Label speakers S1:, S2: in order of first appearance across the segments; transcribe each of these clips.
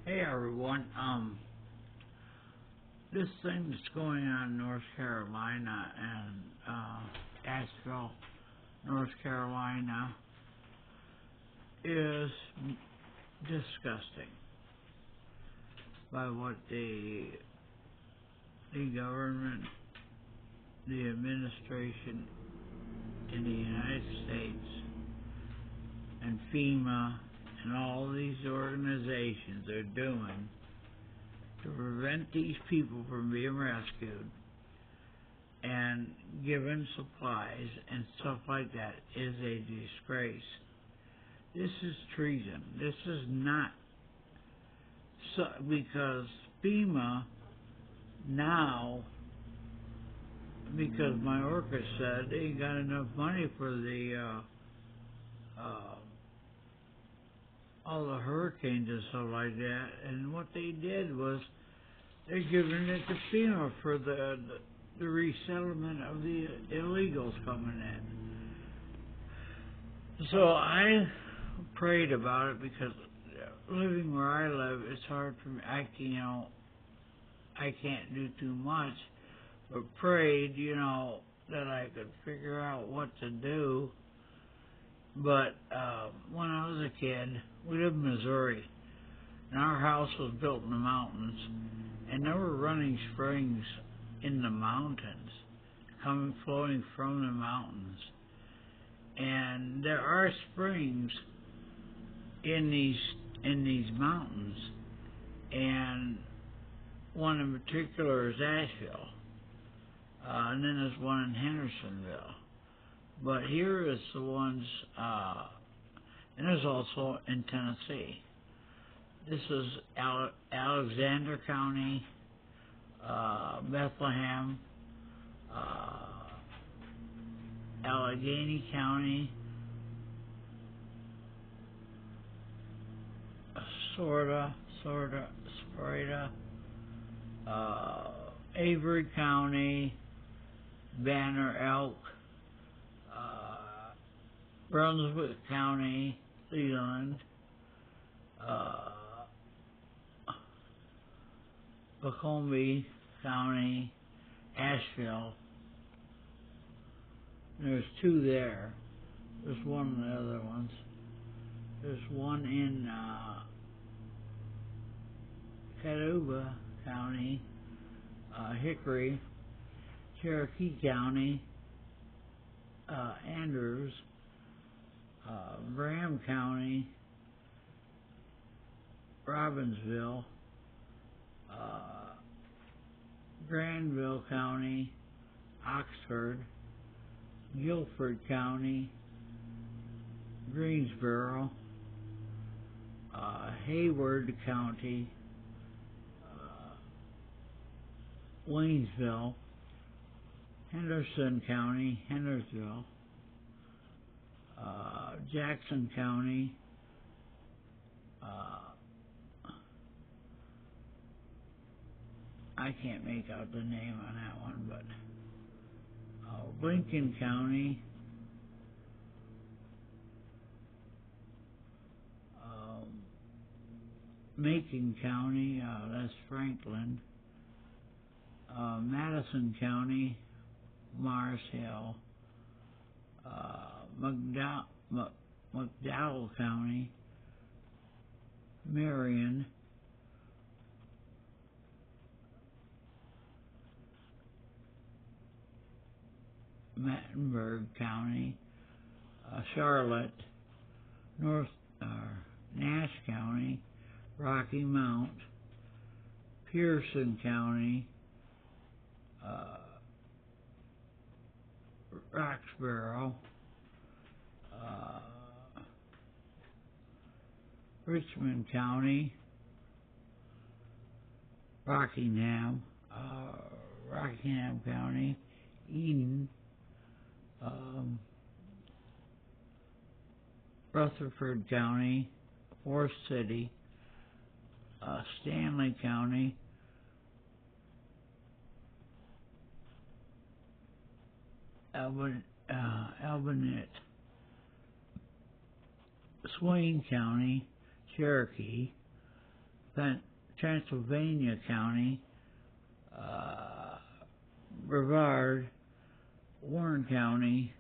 S1: Hey everyone, this thing that's going on in North Carolina and Ashville, North Carolina, is disgusting by what the government, the administration in the United States and FEMA and all these organizations are doing to prevent these people from being rescued and given supplies and stuff like that is a disgrace. This is treason. This is not so, because FEMA now, because my orca said they ain't got enough money for the all the hurricanes and stuff like that, and what they did was they're giving it to FEMA for the resettlement of the illegals coming in. So I prayed about it because living where I live, it's hard for me. I can't do too much, but prayed, that I could figure out what to do. But when I was a kid, we lived in Missouri, and our house was built in the mountains, and there were running springs in the mountains, flowing from the mountains. And there are springs in these mountains, and one in particular is Ashville, and then there's one in Henderonville. But here is the ones, and there's also in Tennessee. This is Alexander County, Bethlehem, Allegheny County, Sparta, Avery County, Banner Elk, Brunswick County, Leland, Macomb County, Ashville. There's two there. There's one of the other ones. There's one in Catawba County, Hickory, Cherokee County, Andrews, Graham County, Robbinsville, Granville County, Oxford, Guilford County, Greensboro, Hayward County, Waynesville, Henderson County, Hendersonville, Jackson County, I can't make out the name on that one, but Lincoln County, Macon County, that's Franklin, Madison County, Mars Hill, McDowell County, Marion, Mattenburg County, Charlotte, Nash County, Rocky Mount, Pearson County, Roxborough, Richmond County, Rockingham County, Eden, Rutherford County, Forest City, Stanley County, Albanette, Swain County, Cherokee, Transylvania County, Brevard, Warren County,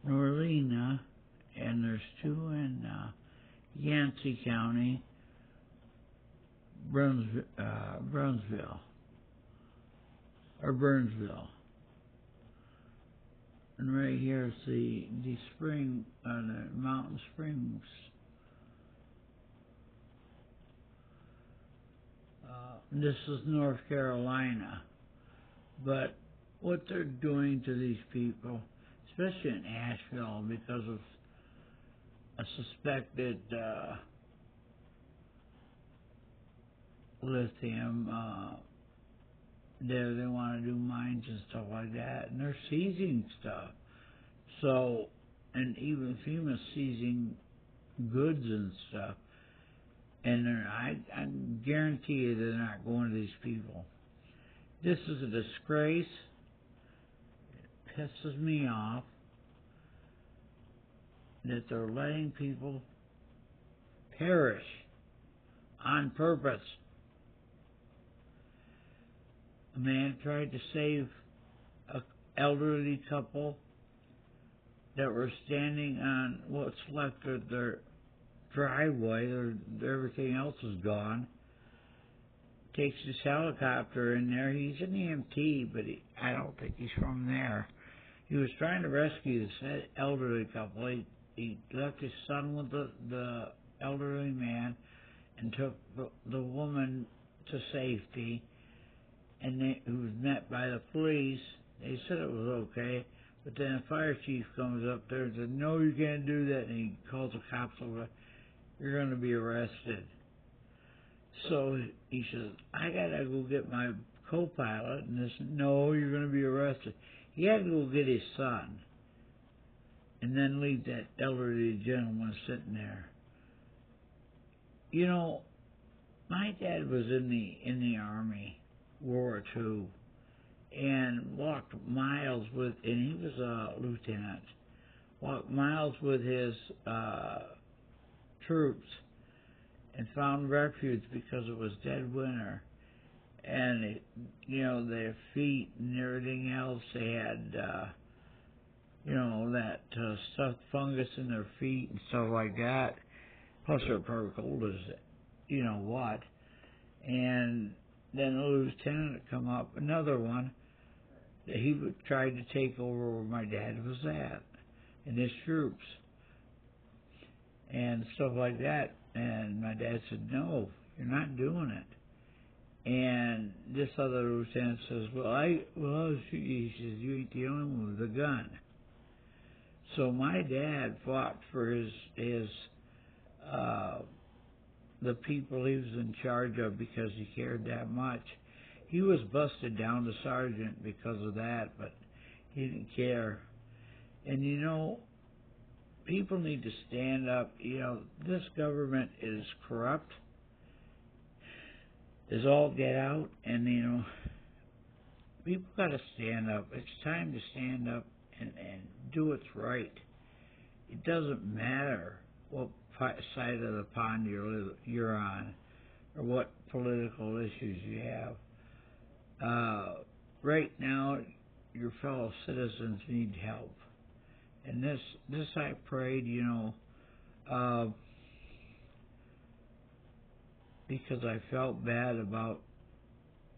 S1: Norlena, and there's 2 in Yancey County, Burnsville. And right here is the spring, the mountain springs. This is North Carolina. But what they're doing to these people, especially in Ashville, because of a suspected lithium, they want to do mines and stuff like that, and they're seizing stuff. So, and even FEMA's seizing goods and stuff, and I guarantee you they're not going to these people. This is a disgrace. It pisses me off that they're letting people perish on purpose. A man tried to save an elderly couple that were standing on what's left of their driveway. Everything else is gone. Takes his helicopter in there. He's an EMT, but I don't think he's from there. He was trying to rescue this elderly couple. He left his son with the elderly man and took the woman to safety. And he was met by the police. They said it was okay, but then the fire chief comes up there and said, "No, you can't do that." And he calls the cops over. "You're going to be arrested." So he says, "I gotta go get my co-pilot," and they said, "No, you're going to be arrested." He had to go get his son, and then leave that elderly gentleman sitting there. You know, my dad was in the Army, World War II, and walked miles with, and he was a lieutenant, walked miles with his troops and found refuge because it was dead winter. And, their feet and everything else, they had, that stuffed fungus in their feet and stuff like that. Plus they're probably cold as what. And then a lieutenant would come up, another one, that he would try to take over where my dad was at, and his troops, and stuff like that. And my dad said, "No, you're not doing it." And this other lieutenant says, I'll shoot you. He says, "You ain't the only one with a gun." So my dad fought for the people he was in charge of because he cared that much. He was busted down to sergeant because of that, but he didn't care. And people need to stand up. This government is corrupt, is all get out, and people got to stand up. It's time to stand up and do what's right. It doesn't matter what side of the pond you're on, or what political issues you have. Right now, your fellow citizens need help. And this I prayed, because I felt bad about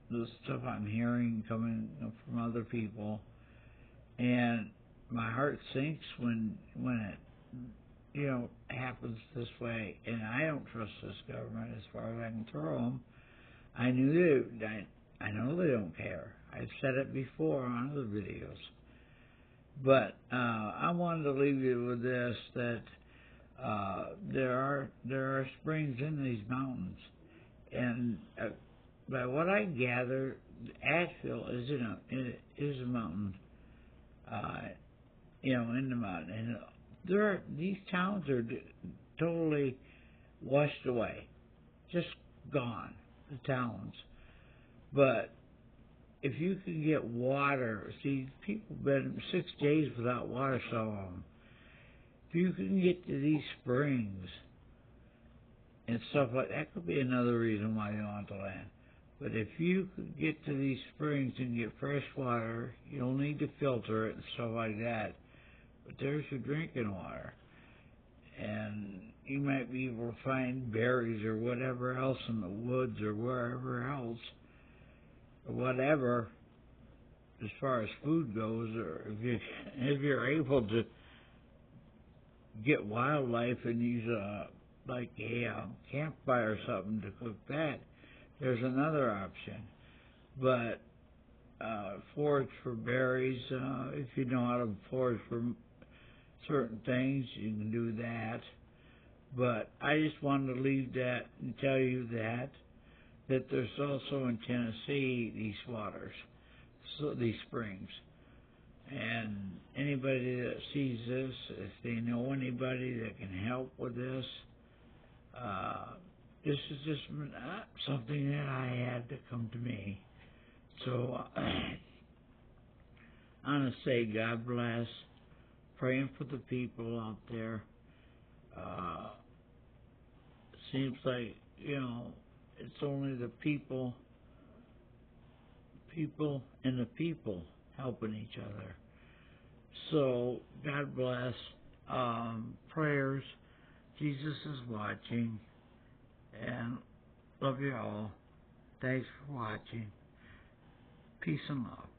S1: the stuff I'm hearing coming from other people, and my heart sinks when it happens this way. And I don't trust this government as far as I can throw them. I know they don't care. I've said it before on other videos. But I wanted to leave you with this, that there are springs in these mountains, and by what I gather, Ashville is a mountain, in the mountain, and these towns are totally washed away, just gone, the towns. But if you can get water, see, people have been 6 days without water, some of them. If you can get to these springs and stuff like that could be another reason why you want the land. But if you could get to these springs and get fresh water, you'll need to filter it and stuff like that. But there's your drinking water. And you might be able to find berries or whatever else in the woods or wherever else, or whatever, as far as food goes, or if you're able to get wildlife and use like a campfire or something to cook that, there's another option. But forage for berries, if you know how to forage for certain things, you can do that. But I just wanted to leave that and tell you that there's also in Tennessee these waters, so these springs. And anybody that sees this, if they know anybody that can help with this, this is just something that I had to come to me. So I want to say God bless. Praying for the people out there. Seems like, it's only the people and the people helping each other. So God bless. Prayers. Jesus is watching. And love you all. Thanks for watching. Peace and love.